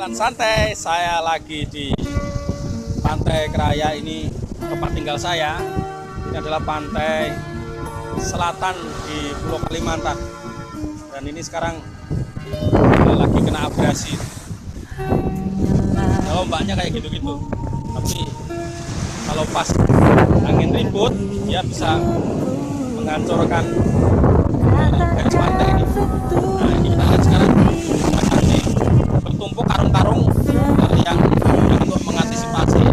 Jalan santai, saya lagi di Pantai Keraya. Ini tempat tinggal saya. Ini adalah pantai selatan di Pulau Kalimantan. Dan ini sekarang lagi kena abrasi. Kalau ombaknya kayak gitu-gitu. Tapi kalau pas angin ribut, dia bisa menghancurkan garis pantai ini. Nah, ini kita lihat sekarang ini bertumpuk karung-karung yang untuk mengantisipasi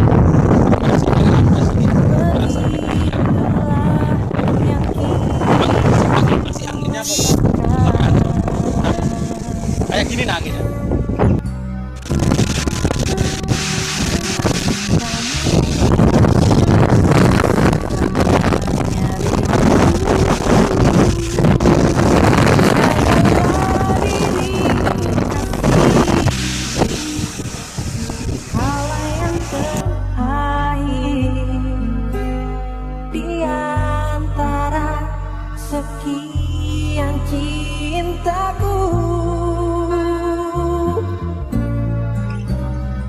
abrasi ini berasa masih anginnya kok kayak gini nah anginnya. Sekian cintaku,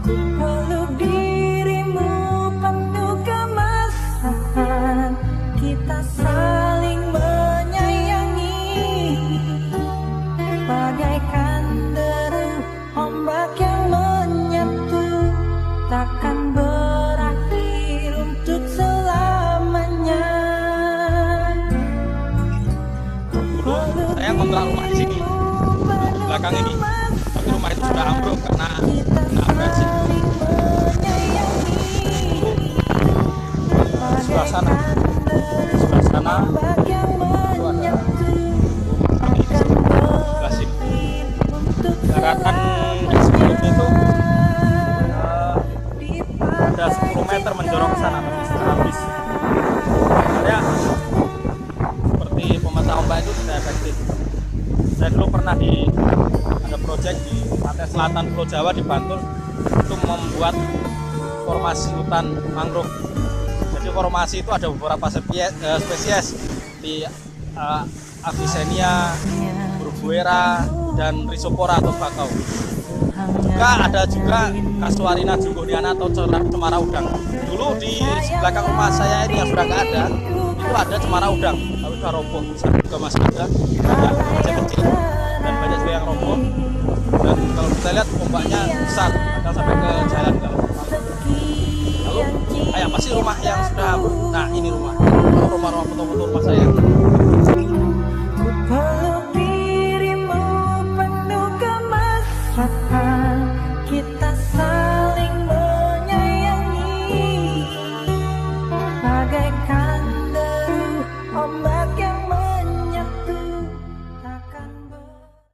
ku peluk dirimu penuh kemesraan, kita saling menyayangi, bagaikan deru ombak yang menyatu, takkan berakhir untuk selamanya. Saya ngontrak rumah di sini belakang ini, tapi rumah itu sudah ambruk karena abrasi. Sebelah sana itu ada sebelah sini. Daratan yang sebelumnya itu ada 10 meter menjorok ke sana, tapi secara bis saya seperti pemetaan ombak itu tidak efektif. Saya dulu pernah ada proyek di pantai selatan Pulau Jawa di Bantul itu membuat formasi hutan mangrove. Jadi formasi itu ada beberapa spesies di Avicennia, Burbuera, dan Rhizopora atau bakau. Juga ada juga Casuarina junggohniana atau cemara udang. Dulu di belakang rumah saya ini yang sudah nggak ada, itu ada cemara udang, tapi sudah roboh. Sekarang juga masih ada, kecil-kecil, dan banyak juga yang roboh. Dan kalau kita lihat ombaknya besar, akan sampai ke jalan kalau lalu kayak pasti rumah yang sudah, nah ini rumah foto-foto rumah saya.